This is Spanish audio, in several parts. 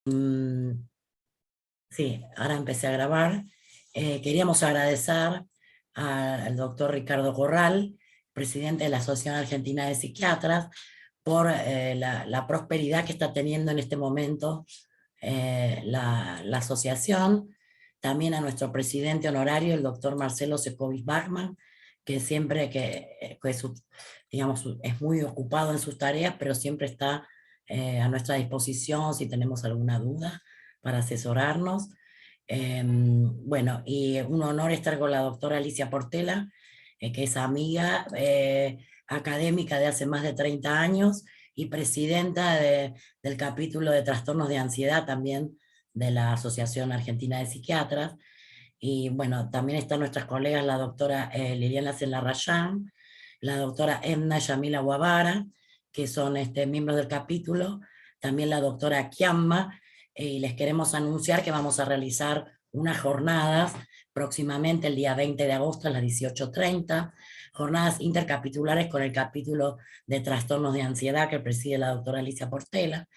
Mm, sí, ahora empecé a grabar. Queríamos agradecer al doctor Ricardo Corral, presidente de la Asociación Argentina de Psiquiatras, por la prosperidad que está teniendo en este momento la asociación. También a nuestro presidente honorario, el doctor Marcelo Secovis Bachmann, que siempre digamos, es muy ocupado en sus tareas, pero siempre está a nuestra disposición si tenemos alguna duda para asesorarnos. Bueno, y un honor estar con la doctora Alicia Portela, que es amiga académica de hace más de 30 años y presidenta del capítulo de trastornos de ansiedad también de la Asociación Argentina de Psiquiatras. Y bueno, también están nuestras colegas, la doctora Liliana Celarrayán, la doctora Edna Yamila Guavara, que son miembros del capítulo, también la doctora Kiamma, y les queremos anunciar que vamos a realizar unas jornadas próximamente el día 20 de agosto a las 18:30, jornadas intercapitulares con el capítulo de trastornos de ansiedad que preside la doctora Alicia Portela,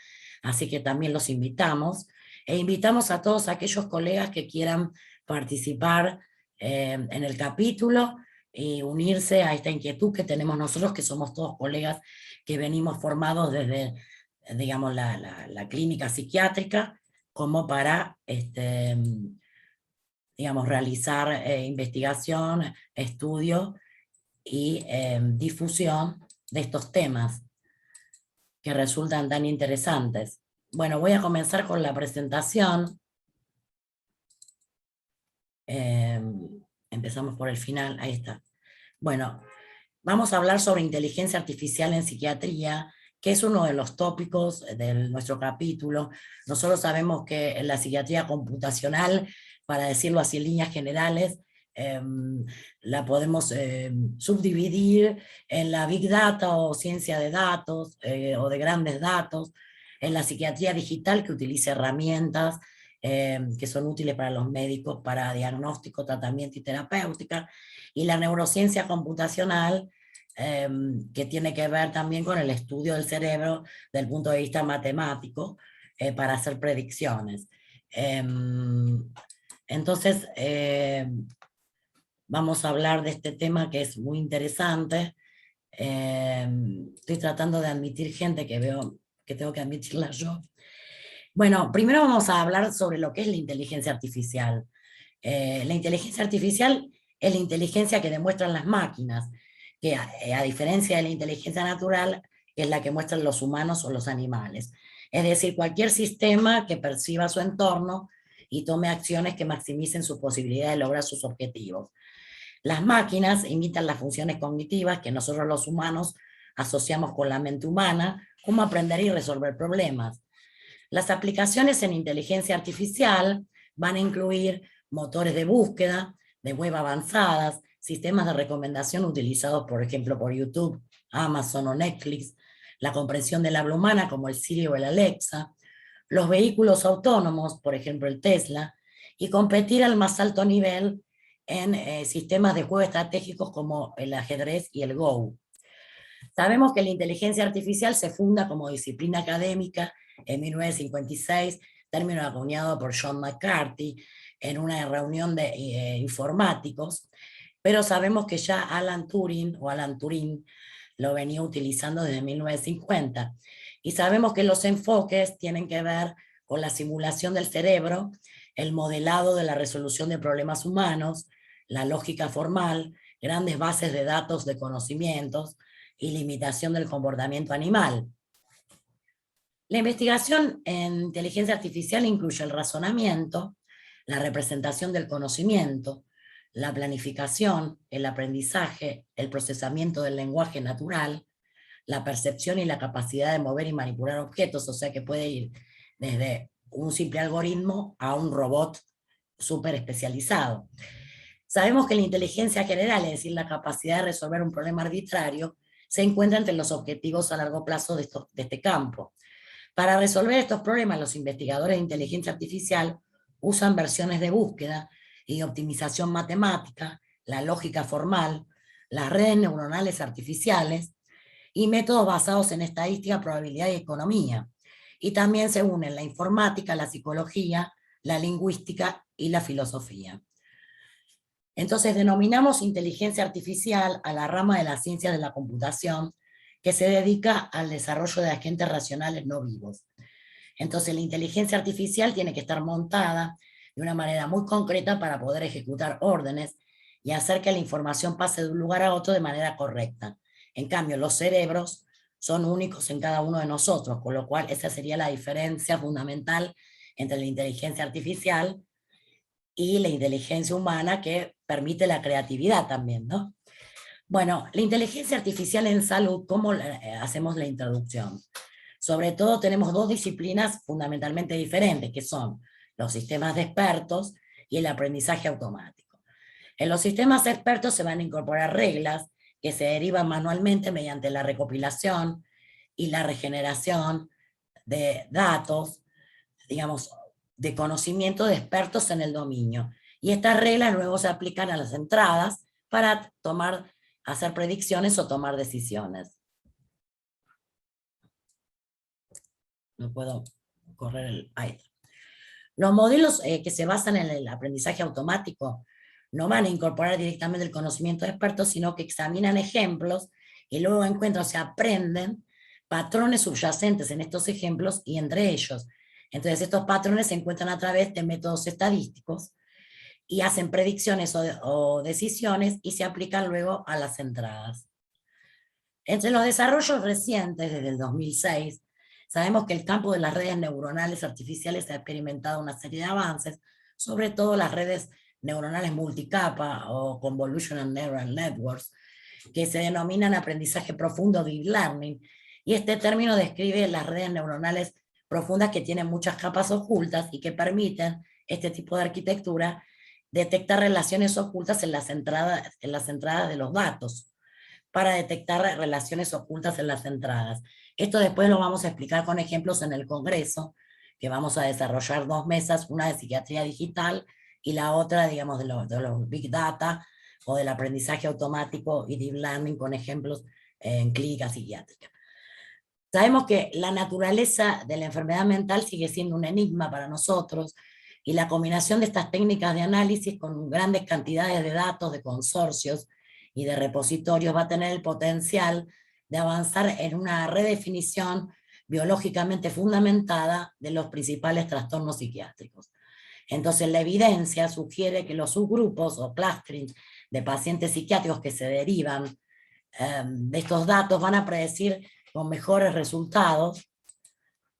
así que también los invitamos, e invitamos a todos aquellos colegas que quieran participar en el capítulo y unirse a esta inquietud que tenemos nosotros, que somos todos colegas que venimos formados desde, digamos, la clínica psiquiátrica, como para, digamos, realizar investigación, estudio y difusión de estos temas que resultan tan interesantes. Bueno, voy a comenzar con la presentación. Empezamos por el final, ahí está. Bueno, vamos a hablar sobre inteligencia artificial en psiquiatría, que es uno de los tópicos de nuestro capítulo. Nosotros sabemos que en la psiquiatría computacional, para decirlo así en líneas generales, la podemos subdividir en la Big Data o ciencia de datos o de grandes datos, en la psiquiatría digital que utiliza herramientas que son útiles para los médicos para diagnóstico, tratamiento y terapéutica, y la neurociencia computacional, que tiene que ver también con el estudio del cerebro desde el punto de vista matemático para hacer predicciones. Entonces, vamos a hablar de este tema que es muy interesante. Estoy tratando de admitir gente que veo que tengo que admitirla yo. Bueno, primero vamos a hablar sobre lo que es la inteligencia artificial. La inteligencia artificial es la inteligencia que demuestran las máquinas, que a diferencia de la inteligencia natural, es la que muestran los humanos o los animales. Es decir, cualquier sistema que perciba su entorno y tome acciones que maximicen su posibilidad de lograr sus objetivos. Las máquinas imitan las funciones cognitivas que nosotros los humanos asociamos con la mente humana, como aprender y resolver problemas. Las aplicaciones en inteligencia artificial van a incluir motores de búsqueda, de web avanzadas, sistemas de recomendación utilizados, por ejemplo, por YouTube, Amazon o Netflix, la comprensión del habla humana como el Siri o el Alexa, los vehículos autónomos, por ejemplo el Tesla, y competir al más alto nivel en sistemas de juego estratégicos como el ajedrez y el Go. Sabemos que la inteligencia artificial se funda como disciplina académica en 1956, término acuñado por John McCarthy en una reunión de informáticos, pero sabemos que ya Alan Turing lo venía utilizando desde 1950. Y sabemos que los enfoques tienen que ver con la simulación del cerebro, el modelado de la resolución de problemas humanos, la lógica formal, grandes bases de datos de conocimientos y limitación del comportamiento animal. La investigación en inteligencia artificial incluye el razonamiento, la representación del conocimiento, la planificación, el aprendizaje, el procesamiento del lenguaje natural, la percepción y la capacidad de mover y manipular objetos, o sea que puede ir desde un simple algoritmo a un robot súper especializado. Sabemos que la inteligencia general, es decir, la capacidad de resolver un problema arbitrario, se encuentra entre los objetivos a largo plazo de este campo. Para resolver estos problemas, los investigadores de inteligencia artificial usan versiones de búsqueda y optimización matemática, la lógica formal, las redes neuronales artificiales y métodos basados en estadística, probabilidad y economía. y también se unen la informática, la psicología, la lingüística y la filosofía. Entonces denominamos inteligencia artificial a la rama de la ciencia de la computación que se dedica al desarrollo de agentes racionales no vivos. Entonces la inteligencia artificial tiene que estar montada de una manera muy concreta para poder ejecutar órdenes y hacer que la información pase de un lugar a otro de manera correcta. En cambio, los cerebros son únicos en cada uno de nosotros, con lo cual esa sería la diferencia fundamental entre la inteligencia artificial y la inteligencia humana, que permite la creatividad también, ¿no? Bueno, la inteligencia artificial en salud, ¿cómo hacemos la introducción? Sobre todo tenemos dos disciplinas fundamentalmente diferentes, que son los sistemas de expertos y el aprendizaje automático. En los sistemas expertos se van a incorporar reglas que se derivan manualmente mediante la recopilación y la regeneración de datos, digamos, de conocimiento de expertos en el dominio. Y estas reglas luego se aplican a las entradas para hacer predicciones o tomar decisiones. No puedo correr el iPad. Los modelos que se basan en el aprendizaje automático no van a incorporar directamente el conocimiento de expertos, sino que examinan ejemplos y luego encuentran, o sea, aprenden patrones subyacentes en estos ejemplos y entre ellos. Entonces estos patrones se encuentran a través de métodos estadísticos y hacen predicciones o decisiones y se aplican luego a las entradas. Entre los desarrollos recientes, desde el 2006, sabemos que el campo de las redes neuronales artificiales ha experimentado una serie de avances, sobre todo las redes neuronales multicapa o Convolutional Neural Networks, que se denominan aprendizaje profundo, deep learning, y este término describe las redes neuronales profundas que tienen muchas capas ocultas y que permiten este tipo de arquitectura detectar relaciones ocultas en las entradas de los datos, para detectar relaciones ocultas en las entradas. Esto después lo vamos a explicar con ejemplos en el Congreso, que vamos a desarrollar 2 mesas, una de psiquiatría digital y la otra, digamos, de los Big Data o del aprendizaje automático y Deep Learning con ejemplos en clínica psiquiátrica. Sabemos que la naturaleza de la enfermedad mental sigue siendo un enigma para nosotros, y la combinación de estas técnicas de análisis con grandes cantidades de datos, de consorcios y de repositorios va a tener el potencial de avanzar en una redefinición biológicamente fundamentada de los principales trastornos psiquiátricos. Entonces la evidencia sugiere que los subgrupos o clustering de pacientes psiquiátricos que se derivan de estos datos van a predecir con mejores resultados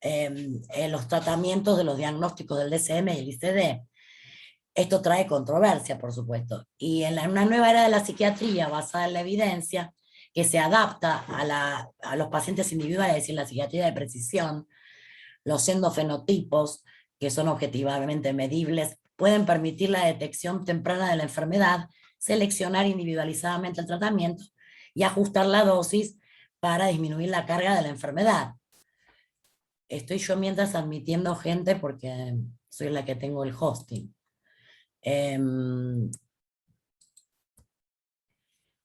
en los tratamientos de los diagnósticos del DSM y el ICD. Esto trae controversia, por supuesto. Y en una nueva era de la psiquiatría basada en la evidencia, que se adapta a los pacientes individuales, es decir, la psiquiatría de precisión, los endofenotipos, que son objetivamente medibles, pueden permitir la detección temprana de la enfermedad, seleccionar individualizadamente el tratamiento y ajustar la dosis para disminuir la carga de la enfermedad. Estoy yo mientras admitiendo gente porque soy la que tengo el hosting.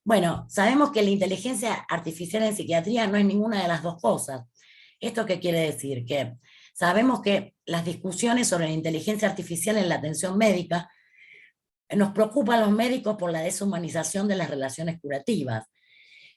Bueno, sabemos que la inteligencia artificial en psiquiatría no es ninguna de las dos cosas. ¿Esto qué quiere decir? Que sabemos que las discusiones sobre la inteligencia artificial en la atención médica nos preocupan a los médicos por la deshumanización de las relaciones curativas.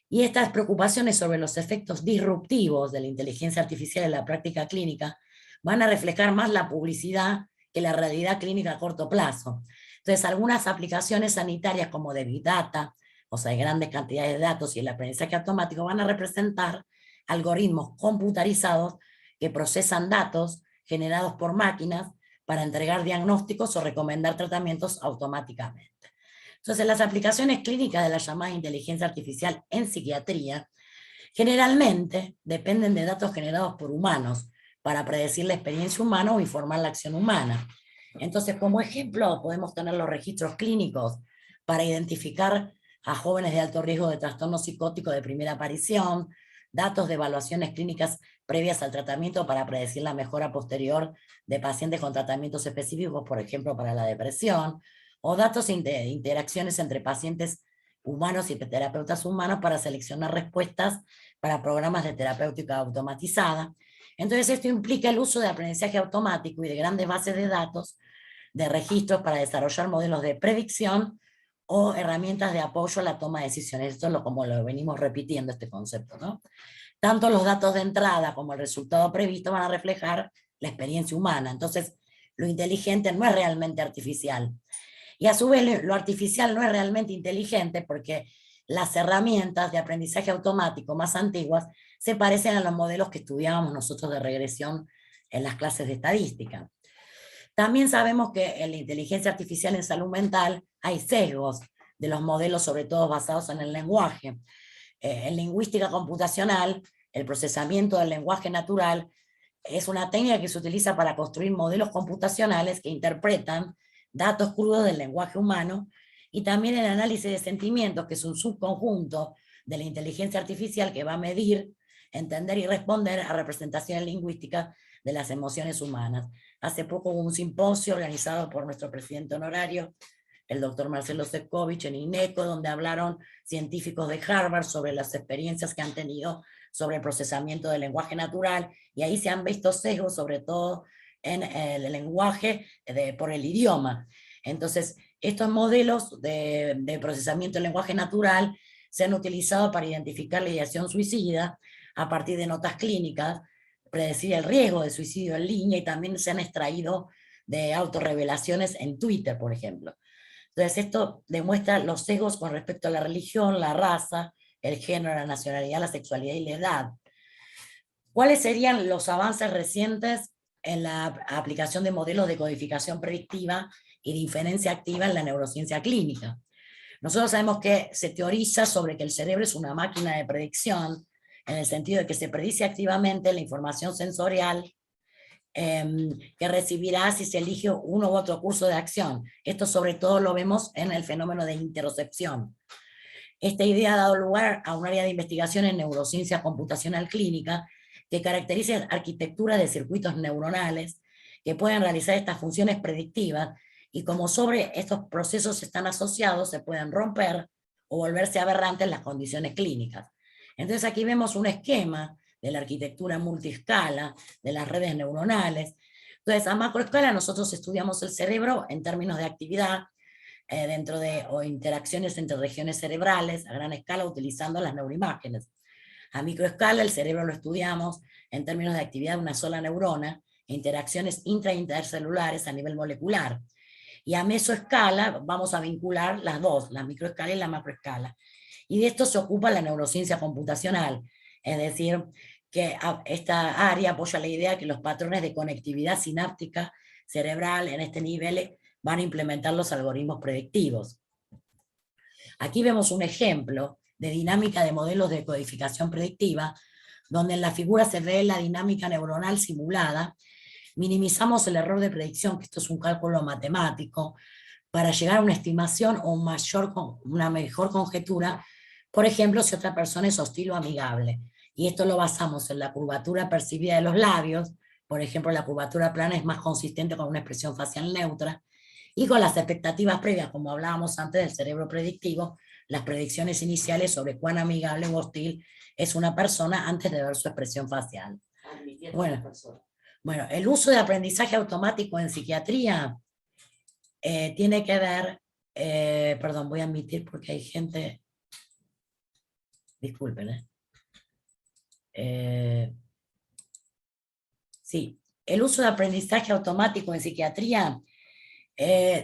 Y estas preocupaciones sobre los efectos disruptivos de la inteligencia artificial en la práctica clínica van a reflejar más la publicidad que la realidad clínica a corto plazo. Entonces, algunas aplicaciones sanitarias como de Big Data, o sea, de grandes cantidades de datos y el aprendizaje automático, van a representar algoritmos computarizados que procesan datos generados por máquinas para entregar diagnósticos o recomendar tratamientos automáticamente. Entonces, las aplicaciones clínicas de la llamada inteligencia artificial en psiquiatría generalmente dependen de datos generados por humanos para predecir la experiencia humana o informar la acción humana. Entonces, como ejemplo, podemos tener los registros clínicos para identificar a jóvenes de alto riesgo de trastorno psicótico de primera aparición, datos de evaluaciones clínicas previas al tratamiento para predecir la mejora posterior de pacientes con tratamientos específicos, por ejemplo, para la depresión, o datos de interacciones entre pacientes humanos y terapeutas humanos para seleccionar respuestas para programas de terapéutica automatizada. Entonces esto implica el uso de aprendizaje automático y de grandes bases de datos, de registros para desarrollar modelos de predicción o herramientas de apoyo a la toma de decisiones. Esto es como lo venimos repitiendo este concepto, ¿no? Tanto los datos de entrada como el resultado previsto van a reflejar la experiencia humana. Entonces, lo inteligente no es realmente artificial. Y a su vez, lo artificial no es realmente inteligente porque las herramientas de aprendizaje automático más antiguas se parecen a los modelos que estudiábamos nosotros de regresión en las clases de estadística. También sabemos que en la inteligencia artificial en salud mental hay sesgos de los modelos, sobre todo basados en el lenguaje. En lingüística computacional, el procesamiento del lenguaje natural es una técnica que se utiliza para construir modelos computacionales que interpretan datos crudos del lenguaje humano, y también el análisis de sentimientos, que es un subconjunto de la inteligencia artificial que va a medir, entender y responder a representaciones lingüísticas de las emociones humanas. Hace poco hubo un simposio organizado por nuestro presidente honorario, el doctor Marcelo Sefcovic, en INECO, donde hablaron científicos de Harvard sobre las experiencias que han tenido sobre el procesamiento del lenguaje natural, y ahí se han visto sesgos, sobre todo en el lenguaje por el idioma. Entonces, estos modelos de procesamiento del lenguaje natural se han utilizado para identificar la ideación suicida a partir de notas clínicas, predecir el riesgo de suicidio en línea, y también se han extraído de autorrevelaciones en Twitter, por ejemplo. Entonces, esto demuestra los sesgos con respecto a la religión, la raza, el género, la nacionalidad, la sexualidad y la edad. ¿Cuáles serían los avances recientes en la aplicación de modelos de codificación predictiva y de inferencia activa en la neurociencia clínica? Nosotros sabemos que se teoriza sobre que el cerebro es una máquina de predicción, en el sentido de que se predice activamente la información sensorial que recibirá si se elige uno u otro curso de acción. Esto sobre todo lo vemos en el fenómeno de interocepción. Esta idea ha dado lugar a un área de investigación en neurociencia computacional clínica que caracteriza arquitectura de circuitos neuronales que pueden realizar estas funciones predictivas, y como sobre estos procesos están asociados, se pueden romper o volverse aberrantes las condiciones clínicas. Entonces aquí vemos un esquema de la arquitectura multiescala, de las redes neuronales. Entonces, a macroescala nosotros estudiamos el cerebro en términos de actividad, dentro de o interacciones entre regiones cerebrales, a gran escala utilizando las neuroimágenes. A microescala el cerebro lo estudiamos en términos de actividad de una sola neurona, e interacciones intra e intercelulares a nivel molecular. Y a mesoescala vamos a vincular las dos, la microescala y la macroescala. Y de esto se ocupa la neurociencia computacional, es decir, que esta área apoya la idea que los patrones de conectividad sináptica cerebral en este nivel van a implementar los algoritmos predictivos. Aquí vemos un ejemplo de dinámica de modelos de codificación predictiva, donde en la figura se ve la dinámica neuronal simulada. Minimizamos el error de predicción, que esto es un cálculo matemático, para llegar a una estimación o una mejor conjetura, por ejemplo, si otra persona es hostil o amigable. Y esto lo basamos en la curvatura percibida de los labios. Por ejemplo, la curvatura plana es más consistente con una expresión facial neutra, y con las expectativas previas, como hablábamos antes del cerebro predictivo, las predicciones iniciales sobre cuán amigable o hostil es una persona antes de ver su expresión facial. Bueno, el uso de aprendizaje automático en psiquiatría tiene que ver, perdón, voy a admitir porque hay gente, disculpen, sí, el uso de aprendizaje automático en psiquiatría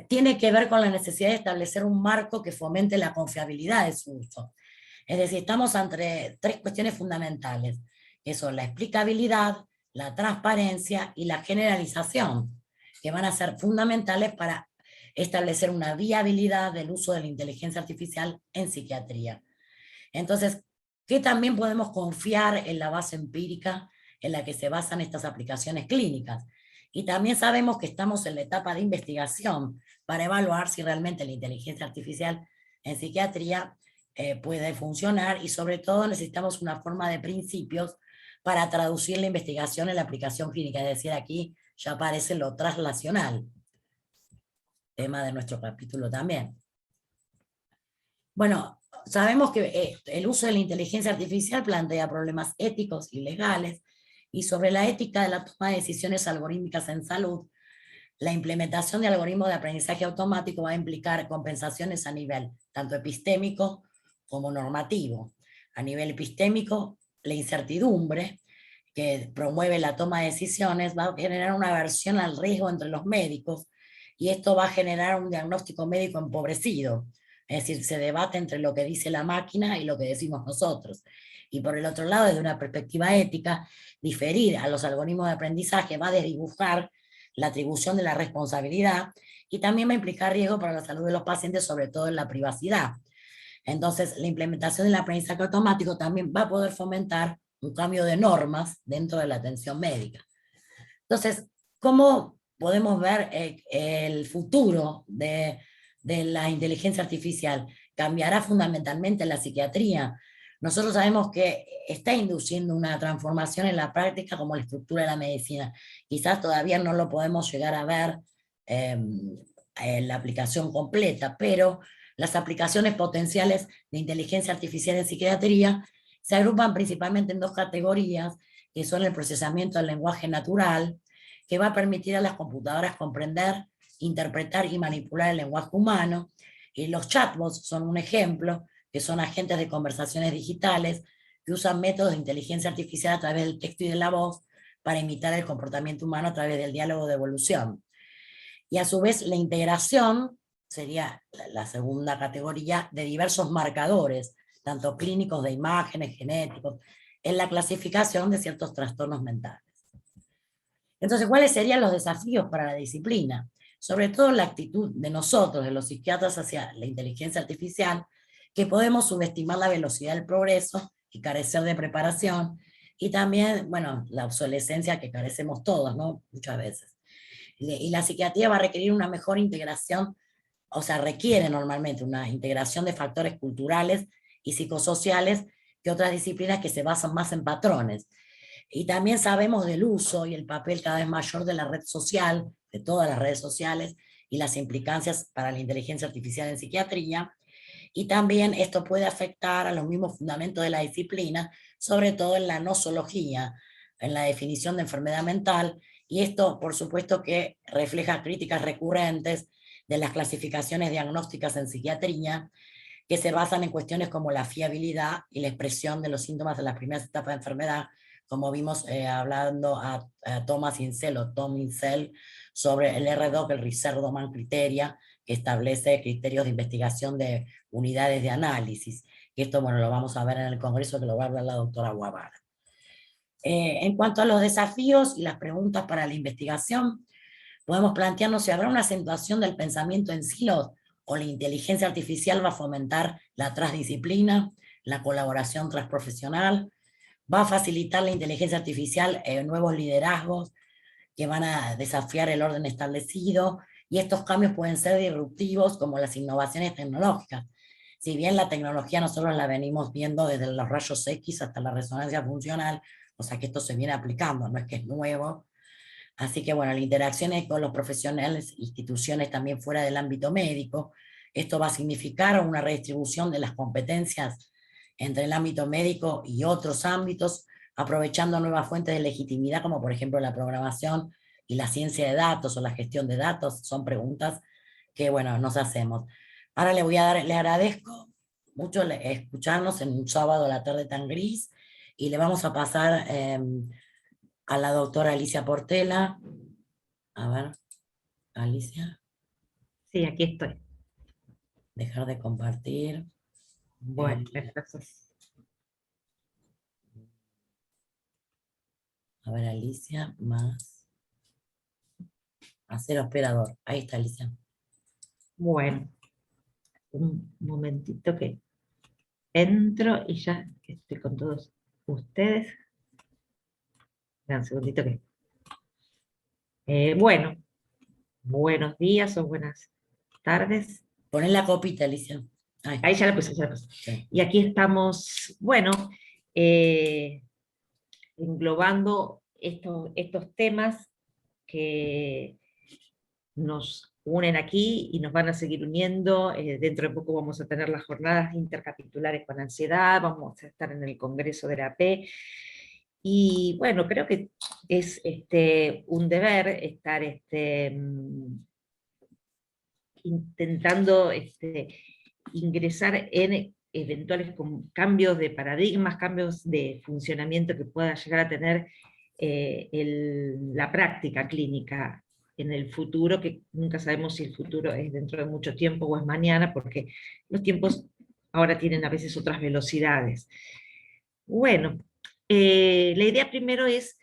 tiene que ver con la necesidad de establecer un marco que fomente la confiabilidad de su uso. Es decir, estamos ante tres cuestiones fundamentales, que son la explicabilidad, la transparencia y la generalización, que van a ser fundamentales para establecer una viabilidad del uso de la inteligencia artificial en psiquiatría. Entonces, ¿qué también podemos confiar en la base empírica en la que se basan estas aplicaciones clínicas? Y también sabemos que estamos en la etapa de investigación para evaluar si realmente la inteligencia artificial en psiquiatría puede funcionar, y sobre todo necesitamos una forma de principios para traducir la investigación en la aplicación clínica. Es decir, aquí ya aparece lo translacional, tema de nuestro capítulo también. Bueno, sabemos que el uso de la inteligencia artificial plantea problemas éticos y legales, Y sobre la ética de la toma de decisiones algorítmicas en salud, la implementación de algoritmos de aprendizaje automático va a implicar compensaciones a nivel tanto epistémico como normativo. A nivel epistémico, la incertidumbre que promueve la toma de decisiones va a generar una aversión al riesgo entre los médicos, y esto va a generar un diagnóstico médico empobrecido. Es decir, se debate entre lo que dice la máquina y lo que decimos nosotros. Y por el otro lado, desde una perspectiva ética, diferir a los algoritmos de aprendizaje va a desdibujar la atribución de la responsabilidad, y también va a implicar riesgo para la salud de los pacientes, sobre todo en la privacidad. Entonces, la implementación del aprendizaje automático también va a poder fomentar un cambio de normas dentro de la atención médica. Entonces, ¿cómo podemos ver el futuro de la inteligencia artificial? ¿Cambiará fundamentalmente la psiquiatría? Nosotros sabemos que está induciendo una transformación en la práctica como la estructura de la medicina. Quizás todavía no lo podemos llegar a ver en la aplicación completa, pero las aplicaciones potenciales de inteligencia artificial en psiquiatría se agrupan principalmente en dos categorías, que son el procesamiento del lenguaje natural, que va a permitir a las computadoras comprender, interpretar y manipular el lenguaje humano, y los chatbots son un ejemplo, que son agentes de conversaciones digitales que usan métodos de inteligencia artificial a través del texto y de la voz para imitar el comportamiento humano a través del diálogo de evolución. Y a su vez la integración sería la segunda categoría de diversos marcadores, tanto clínicos, de imágenes, genéticos, en la clasificación de ciertos trastornos mentales. Entonces, ¿cuáles serían los desafíos para la disciplina? Sobre todo la actitud de nosotros, de los psiquiatras, hacia la inteligencia artificial, que podemos subestimar la velocidad del progreso y carecer de preparación, y también, bueno, la obsolescencia que carecemos todos, ¿no? Muchas veces. Y la psiquiatría va a requerir una mejor integración, o sea, requiere normalmente una integración de factores culturales y psicosociales que otras disciplinas que se basan más en patrones. Y también sabemos del uso y el papel cada vez mayor de la red social, de todas las redes sociales, y las implicancias para la inteligencia artificial en psiquiatría. Y también esto puede afectar a los mismos fundamentos de la disciplina, sobre todo en la nosología, en la definición de enfermedad mental, y esto por supuesto que refleja críticas recurrentes de las clasificaciones diagnósticas en psiquiatría, que se basan en cuestiones como la fiabilidad y la expresión de los síntomas de las primeras etapas de enfermedad, como vimos hablando a Thomas Insel o Tom Insel sobre el RDoC, el Research Domain Criteria, que establece criterios de investigación de unidades de análisis. Y esto, bueno, lo vamos a ver en el congreso, que lo va a hablar la doctora Guavara. En cuanto a los desafíos y las preguntas para la investigación, podemos plantearnos si habrá una acentuación del pensamiento en silos, o la inteligencia artificial va a fomentar la transdisciplina, la colaboración transprofesional, va a facilitar la inteligencia artificial nuevos liderazgos que van a desafiar el orden establecido, y estos cambios pueden ser disruptivos como las innovaciones tecnológicas. Si bien la tecnología nosotros la venimos viendo desde los rayos X hasta la resonancia funcional, o sea que esto se viene aplicando, no es que es nuevo. Así que bueno, la interacción con los profesionales, instituciones también fuera del ámbito médico, esto va a significar una redistribución de las competencias entre el ámbito médico y otros ámbitos, aprovechando nuevas fuentes de legitimidad, como por ejemplo la programación y la ciencia de datos o la gestión de datos. Son preguntas que, bueno, nos hacemos. Ahora le agradezco mucho escucharnos en un sábado a la tarde tan gris, y le vamos a pasar a la doctora Alicia Portela. A ver, Alicia, Sí, aquí estoy. dejar de compartir. Bueno, entonces, A ver, Alicia, más. Hacer operador. Ahí está, Alicia. bueno, un momentito que entro y ya que estoy con todos ustedes. Un segundito que... bueno, buenos días o buenas tardes. Ponen la copita, Alicia. Ahí. Ahí ya la puse, ya la puse. Sí. Y aquí estamos, bueno, eh, englobando estos temas que nos unen aquí y nos van a seguir uniendo. Dentro de poco vamos a tener las jornadas intercapitulares con ansiedad, vamos a estar en el Congreso de la AP, Y bueno, creo que es un deber estar intentando ingresar en eventuales cambios de paradigmas, cambios de funcionamiento que pueda llegar a tener la práctica clínica en el futuro, que nunca sabemos si el futuro es dentro de mucho tiempo o es mañana, porque los tiempos ahora tienen a veces otras velocidades. Bueno, la idea primero es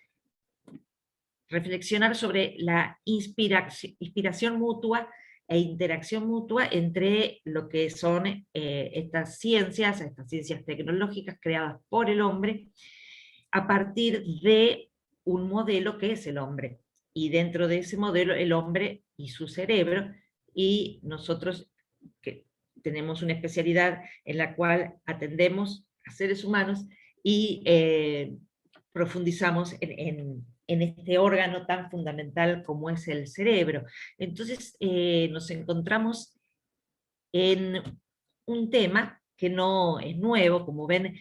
reflexionar sobre la inspiración mutua e interacción mutua entre lo que son estas ciencias tecnológicas creadas por el hombre, a partir de un modelo que es el hombre. Y dentro de ese modelo, el hombre y su cerebro, y nosotros que tenemos una especialidad en la cual atendemos a seres humanos y profundizamos en este órgano tan fundamental como es el cerebro. Entonces nos encontramos en un tema que no es nuevo, como ven,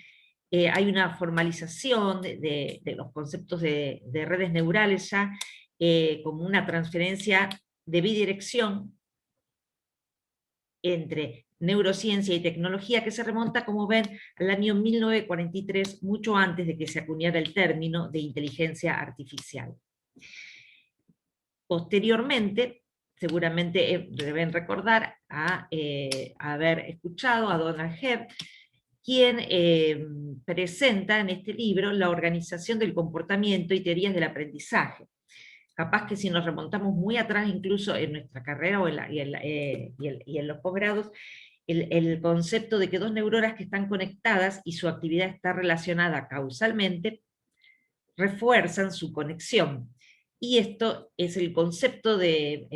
hay una formalización de los conceptos de redes neurales ya, como una transferencia de bidirección entre neurociencia y tecnología, que se remonta, como ven, al año 1943, mucho antes de que se acuñara el término de inteligencia artificial. Posteriormente, seguramente deben recordar haber escuchado a Donald Hebb, quien presenta en este libro la organización del comportamiento y teorías del aprendizaje. Capaz que si nos remontamos muy atrás, incluso en nuestra carrera y en los posgrados, el concepto de que dos neuronas que están conectadas y su actividad está relacionada causalmente, refuerzan su conexión. Y esto es el concepto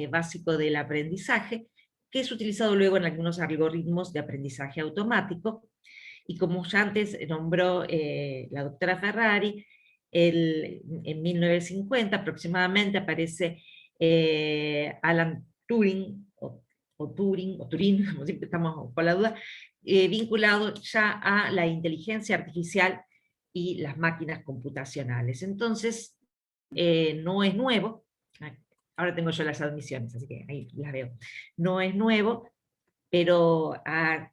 básico del aprendizaje, que es utilizado luego en algunos algoritmos de aprendizaje automático, y como ya antes nombró la doctora Ferrari, en 1950 aproximadamente aparece Alan Turing, o Turing, como siempre estamos con la duda, vinculado ya a la inteligencia artificial y las máquinas computacionales. Entonces, no es nuevo, ahora tengo yo las admisiones, así que ahí las veo, no es nuevo, pero ha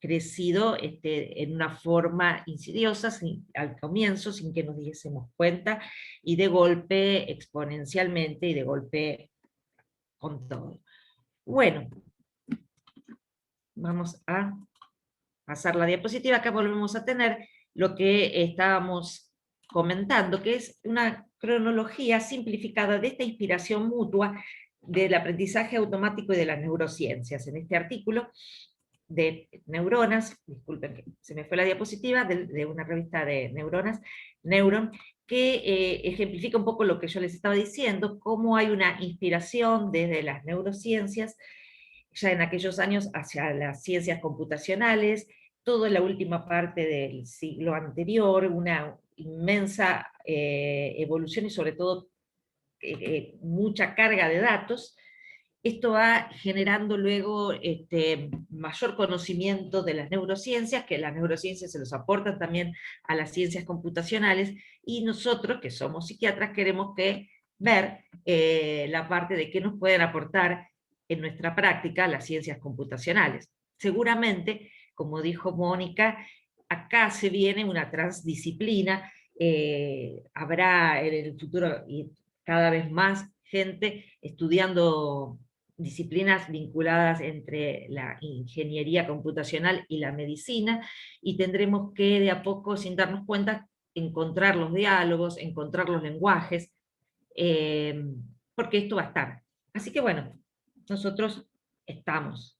crecido en una forma insidiosa al comienzo, sin que nos diésemos cuenta, y de golpe exponencialmente, y de golpe con todo. Bueno, vamos a pasar la diapositiva. Acá volvemos a tener lo que estábamos comentando, que es una cronología simplificada de esta inspiración mutua del aprendizaje automático y de las neurociencias. En este artículo de neuronas, disculpen que se me fue la diapositiva, de una revista de neuronas, Neuron, que ejemplifica un poco lo que yo les estaba diciendo, cómo hay una inspiración desde las neurociencias, ya en aquellos años, hacia las ciencias computacionales, toda la última parte del siglo anterior, una inmensa evolución y sobre todo mucha carga de datos. Esto va generando luego mayor conocimiento de las neurociencias, que las neurociencias se los aportan también a las ciencias computacionales, y nosotros, que somos psiquiatras, queremos ver la parte de qué nos pueden aportar en nuestra práctica las ciencias computacionales. Seguramente, como dijo Mónica, acá se viene una transdisciplina, habrá en el futuro y cada vez más gente estudiando disciplinas vinculadas entre la ingeniería computacional y la medicina, y tendremos que de a poco, sin darnos cuenta, encontrar los diálogos, encontrar los lenguajes, porque esto va a estar. Así que bueno, nosotros estamos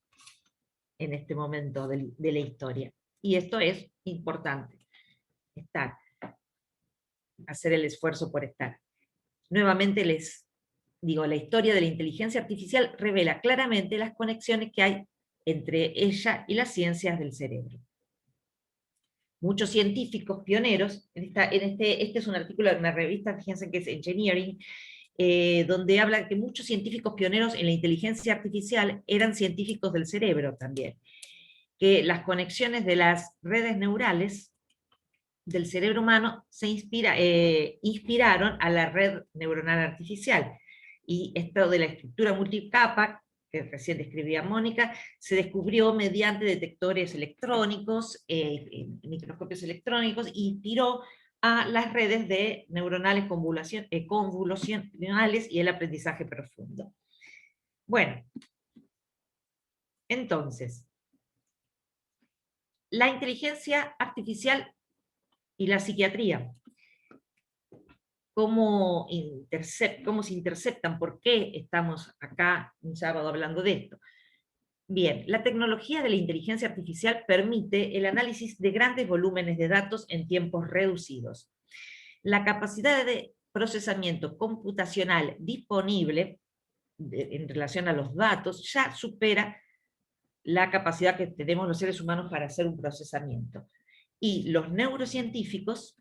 en este momento de la historia, y esto es importante, estar, hacer el esfuerzo por estar. Nuevamente les digo, la historia de la inteligencia artificial revela claramente las conexiones que hay entre ella y las ciencias del cerebro. Muchos científicos pioneros, este es un artículo de una revista, fíjense que es Engineering, donde habla que muchos científicos pioneros en la inteligencia artificial eran científicos del cerebro también, que las conexiones de las redes neurales del cerebro humano se inspiraron a la red neuronal artificial. Y esto de la estructura multicapa, que recién describía Mónica, se descubrió mediante detectores electrónicos, microscopios electrónicos, e inspiró a las redes de neuronales convolucionales y el aprendizaje profundo. Bueno, entonces, la inteligencia artificial y la psiquiatría. ¿Cómo se interceptan? ¿Por qué estamos acá un sábado hablando de esto? Bien, la tecnología de la inteligencia artificial permite el análisis de grandes volúmenes de datos en tiempos reducidos. La capacidad de procesamiento computacional disponible en relación a los datos ya supera la capacidad que tenemos los seres humanos para hacer un procesamiento. Y los neurocientíficos,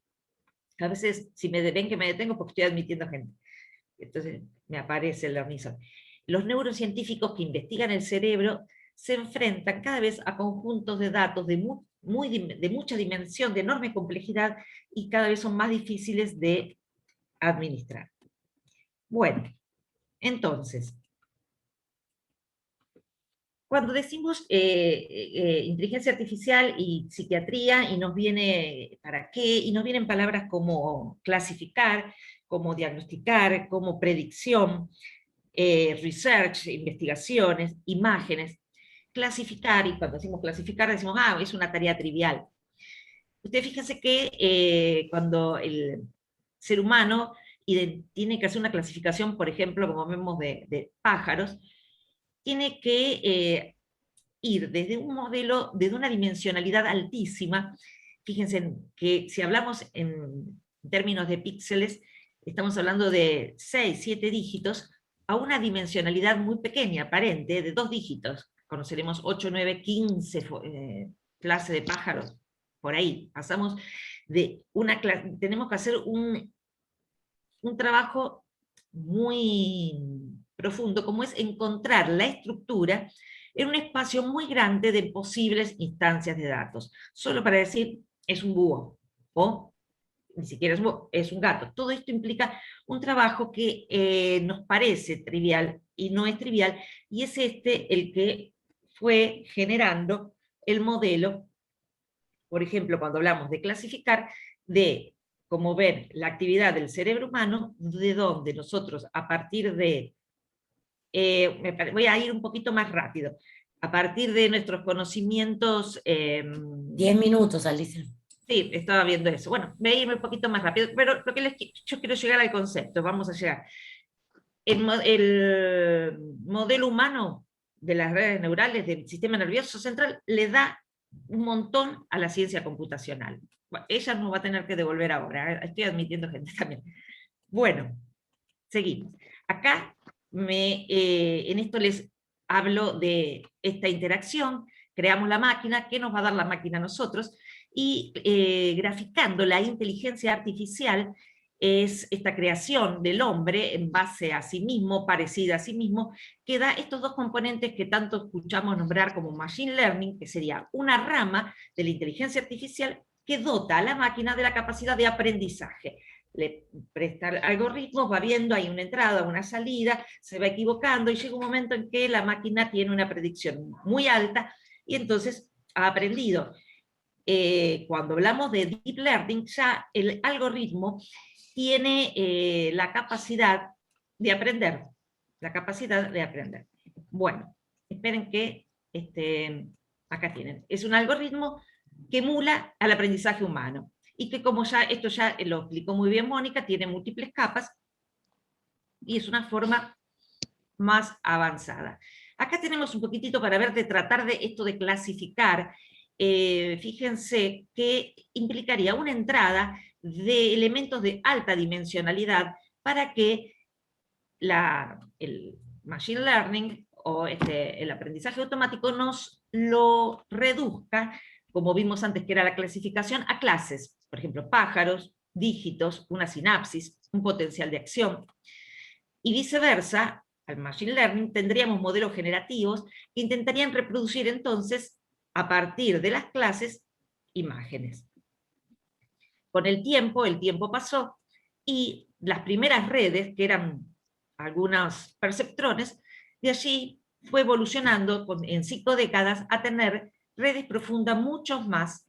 a veces si me ven que me detengo porque estoy admitiendo gente, entonces me aparece el unísono. Los neurocientíficos que investigan el cerebro se enfrentan cada vez a conjuntos de datos de mucha dimensión, de enorme complejidad, y cada vez son más difíciles de administrar. Bueno, entonces, cuando decimos inteligencia artificial y psiquiatría, y nos viene ¿para qué? Y nos vienen palabras como clasificar, como diagnosticar, como predicción, research, investigaciones, imágenes. Clasificar, y cuando decimos clasificar decimos, es una tarea trivial. Ustedes fíjense que cuando el ser humano tiene que hacer una clasificación, por ejemplo, como vemos de pájaros, tiene que ir desde un modelo, desde una dimensionalidad altísima. Fíjense que si hablamos en términos de píxeles, estamos hablando de 6, 7 dígitos, a una dimensionalidad muy pequeña, aparente, de 2 dígitos. Conoceremos 8, 9, 15 clases de pájaros, por ahí. Pasamos de una clase, tenemos que hacer un trabajo muy profundo, como es encontrar la estructura en un espacio muy grande de posibles instancias de datos. Solo para decir, es un búho, o ni siquiera es un búho, es un gato. Todo esto implica un trabajo que nos parece trivial y no es trivial, y es el que fue generando el modelo, por ejemplo, cuando hablamos de clasificar, de como ven la actividad del cerebro humano, de donde nosotros a partir de, voy a ir un poquito más rápido, a partir de nuestros conocimientos... 10 minutos, Alicia. Sí, estaba viendo eso. Bueno, voy a irme un poquito más rápido, pero lo que yo quiero llegar al concepto, vamos a llegar. El modelo humano de las redes neurales del sistema nervioso central le da un montón a la ciencia computacional. Bueno, ella nos va a tener que devolver ahora, estoy admitiendo gente también. Bueno, seguimos. Acá en esto les hablo de esta interacción, creamos la máquina, ¿qué nos va a dar la máquina a nosotros? Y graficando la inteligencia artificial es esta creación del hombre en base a sí mismo, parecida a sí mismo, que da estos dos componentes que tanto escuchamos nombrar como machine learning, que sería una rama de la inteligencia artificial que dota a la máquina de la capacidad de aprendizaje. Le presta algoritmos, va viendo, hay una entrada, una salida, se va equivocando, y llega un momento en que la máquina tiene una predicción muy alta, y entonces ha aprendido. Cuando hablamos de deep learning, ya el algoritmo tiene la capacidad de aprender. La capacidad de aprender. Bueno, esperen que acá tienen. Es un algoritmo que emula al aprendizaje humano. Y que como esto ya lo explicó muy bien Mónica, tiene múltiples capas y es una forma más avanzada. Acá tenemos un poquitito para ver de tratar de esto de clasificar. Fíjense que implicaría una entrada de elementos de alta dimensionalidad para que el machine learning o el aprendizaje automático nos lo reduzca, como vimos antes que era la clasificación, a clases, por ejemplo, pájaros, dígitos, una sinapsis, un potencial de acción. Y viceversa, al machine learning tendríamos modelos generativos que intentarían reproducir entonces, a partir de las clases, imágenes. Con el tiempo pasó, y las primeras redes, que eran algunos perceptrones, de allí fue evolucionando en 5 décadas a tener redes profundas, muchas más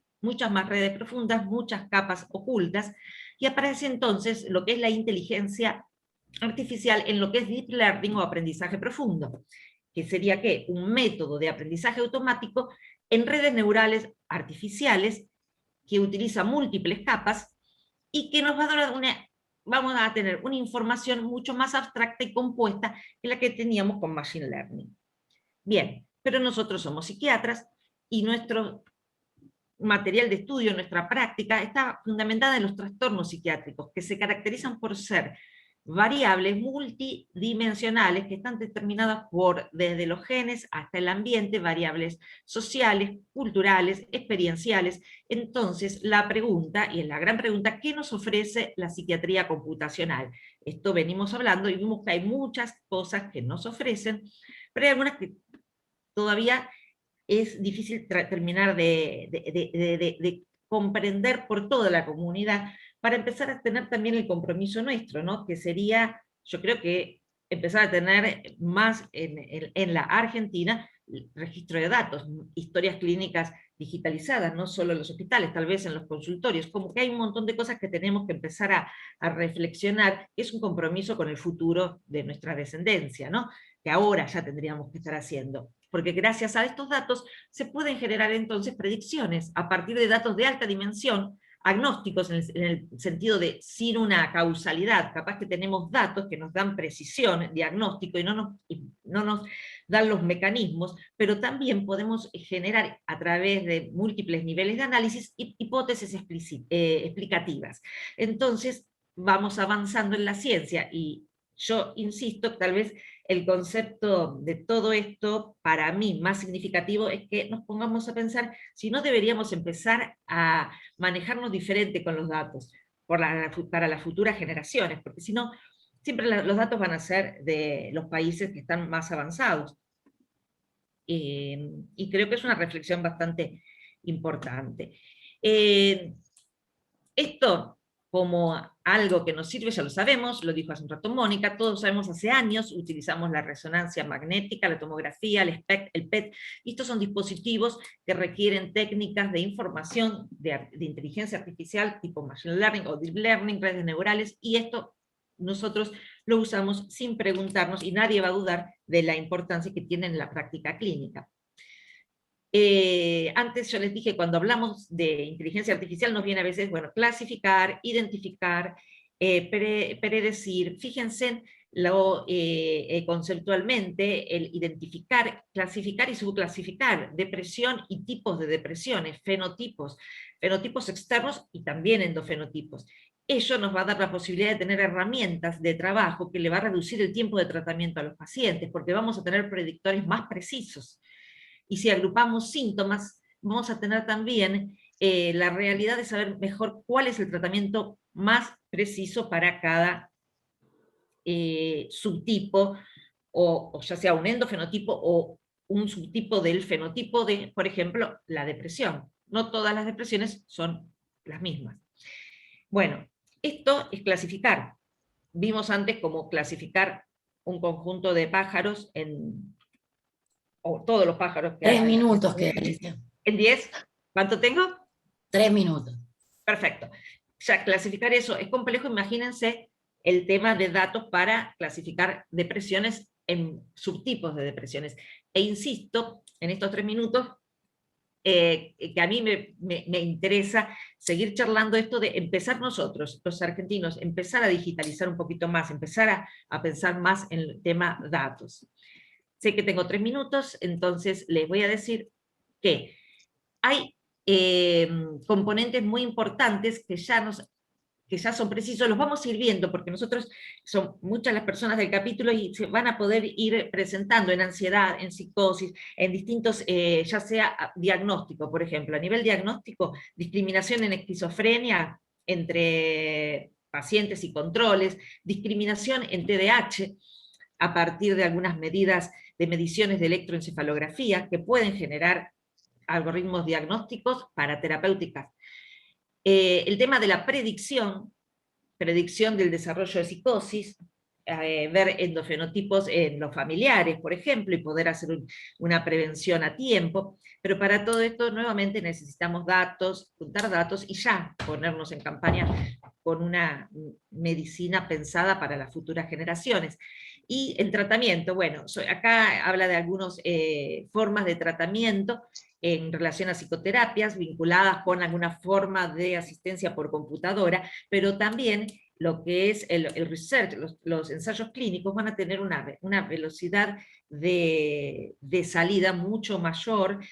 redes profundas, muchas capas ocultas, y aparece entonces lo que es la inteligencia artificial en lo que es deep learning o aprendizaje profundo, que sería ¿qué? Un método de aprendizaje automático en redes neurales artificiales que utiliza múltiples capas y que nos va a dar vamos a tener una información mucho más abstracta y compuesta que la que teníamos con Machine Learning. Bien, pero nosotros somos psiquiatras y nuestro material de estudio, nuestra práctica, está fundamentada en los trastornos psiquiátricos, que se caracterizan por ser variables multidimensionales que están determinadas desde los genes hasta el ambiente, variables sociales, culturales, experienciales. Entonces, la pregunta, y es la gran pregunta, ¿qué nos ofrece la psiquiatría computacional? Esto venimos hablando y vimos que hay muchas cosas que nos ofrecen, pero hay algunas que todavía es difícil terminar de comprender por toda la comunidad, para empezar a tener también el compromiso nuestro, ¿no? Que sería, yo creo que empezar a tener más en la Argentina registro de datos, historias clínicas digitalizadas, no solo en los hospitales, tal vez en los consultorios, como que hay un montón de cosas que tenemos que empezar a reflexionar, es un compromiso con el futuro de nuestra descendencia, ¿no? Que ahora ya tendríamos que estar haciendo, porque gracias a estos datos se pueden generar entonces predicciones a partir de datos de alta dimensión, agnósticos en el sentido de sin una causalidad, capaz que tenemos datos que nos dan precisión, diagnóstico, y no nos dan los mecanismos, pero también podemos generar a través de múltiples niveles de análisis hipótesis explicativas. Entonces vamos avanzando en la ciencia, y yo insisto, tal vez el concepto de todo esto, para mí, más significativo, es que nos pongamos a pensar si no deberíamos empezar a manejarnos diferente con los datos para las futuras generaciones, porque si no, siempre los datos van a ser de los países que están más avanzados. Y creo que es una reflexión bastante importante. Esto, como algo que nos sirve, ya lo sabemos, lo dijo hace un rato Mónica, todos sabemos hace años, utilizamos la resonancia magnética, la tomografía, el PET, y estos son dispositivos que requieren técnicas de información de inteligencia artificial tipo Machine Learning o Deep Learning, redes neurales, y esto nosotros lo usamos sin preguntarnos, y nadie va a dudar de la importancia que tiene en la práctica clínica. Antes yo les dije, cuando hablamos de inteligencia artificial nos viene a veces, bueno, clasificar, identificar, predecir. Fíjense conceptualmente el identificar, clasificar y subclasificar depresión y tipos de depresiones, fenotipos externos y también endofenotipos. Ello nos va a dar la posibilidad de tener herramientas de trabajo que le va a reducir el tiempo de tratamiento a los pacientes, porque vamos a tener predictores más precisos. Y si agrupamos síntomas, vamos a tener también la realidad de saber mejor cuál es el tratamiento más preciso para cada subtipo, o ya sea un endofenotipo o un subtipo del fenotipo de, por ejemplo, la depresión. No todas las depresiones son las mismas. Bueno, esto es clasificar. Vimos antes cómo clasificar un conjunto de pájaros o todos los pájaros que 3 hay. minutos que dice. ¿En 10? ¿Cuánto tengo? 3 minutos. Perfecto. Ya clasificar eso es complejo, imagínense el tema de datos para clasificar depresiones en subtipos de depresiones. E insisto, en estos 3 minutos, que a mí me interesa seguir charlando esto de empezar nosotros, los argentinos, empezar a digitalizar un poquito más, empezar a pensar más en el tema datos. Sé que tengo 3 minutos, entonces les voy a decir que hay componentes muy importantes que ya son precisos, los vamos a ir viendo, porque nosotros son muchas las personas del capítulo y se van a poder ir presentando en ansiedad, en psicosis, en distintos, ya sea diagnóstico, por ejemplo, a nivel diagnóstico, discriminación en esquizofrenia entre pacientes y controles, discriminación en TDAH, a partir de algunas medidas de mediciones de electroencefalografía que pueden generar algoritmos diagnósticos para terapéuticas El tema de la predicción del desarrollo de psicosis, ver endofenotipos en los familiares, por ejemplo, y poder hacer una prevención a tiempo, pero para todo esto nuevamente necesitamos datos, juntar datos y ya ponernos en campaña con una medicina pensada para las futuras generaciones. Y el tratamiento, bueno, acá habla de algunas formas de tratamiento en relación a psicoterapias vinculadas con alguna forma de asistencia por computadora, pero también lo que es el research, los ensayos clínicos van a tener una velocidad de salida mucho mayor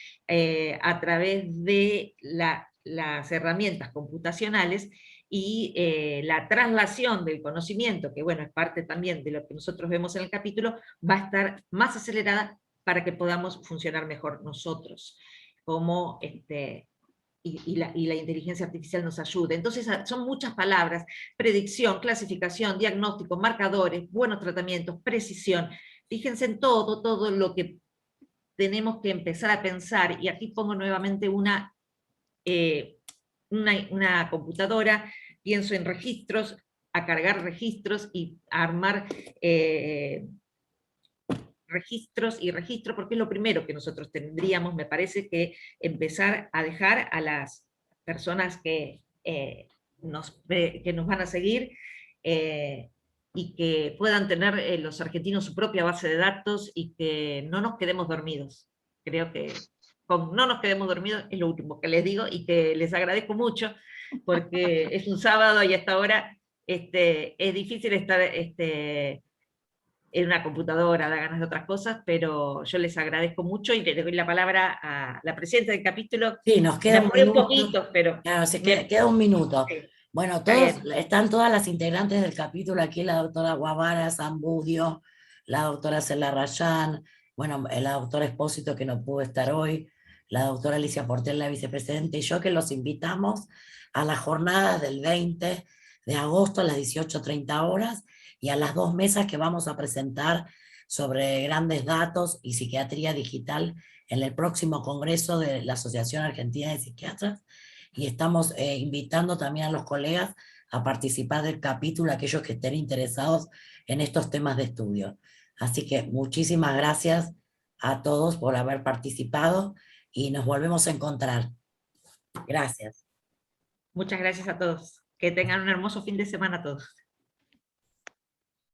a través de las herramientas computacionales y la traslación del conocimiento, que bueno, es parte también de lo que nosotros vemos en el capítulo, va a estar más acelerada para que podamos funcionar mejor nosotros, como y la inteligencia artificial nos ayude. Entonces son muchas palabras: predicción, clasificación, diagnóstico, marcadores, buenos tratamientos, precisión. Fíjense en todo lo que tenemos que empezar a pensar, y aquí pongo nuevamente una computadora, pienso en registros, a cargar registros y a armar registros y registro, porque es lo primero que nosotros tendríamos, me parece, que empezar a dejar a las personas que nos van a seguir, y que puedan tener los argentinos su propia base de datos, y que no nos quedemos dormidos. Creo que con no nos quedemos dormidos es lo último que les digo, y que les agradezco mucho, porque es un sábado y hasta ahora es difícil estar en una computadora, da ganas de otras cosas, pero yo les agradezco mucho y le doy la palabra a la presidenta del capítulo. Sí, nos Me queda un apuré un minuto. poquito, pero Claro, queda un minuto. sí, Bueno, está bien. están todas las integrantes del capítulo aquí: la doctora Guavara, Zambudio, la doctora Cela Rayán, bueno, la doctora Espósito, que no pudo estar hoy, la doctora Alicia Portel, la vicepresidenta, y yo, que los invitamos a las jornadas del 20 de agosto a las 18:30 y a las 2 mesas que vamos a presentar sobre grandes datos y psiquiatría digital en el próximo congreso de la Asociación Argentina de Psiquiatras. Y estamos invitando también a los colegas a participar del capítulo, aquellos que estén interesados en estos temas de estudio. Así que muchísimas gracias a todos por haber participado y nos volvemos a encontrar. Gracias. Muchas gracias a todos. Que tengan un hermoso fin de semana a todos.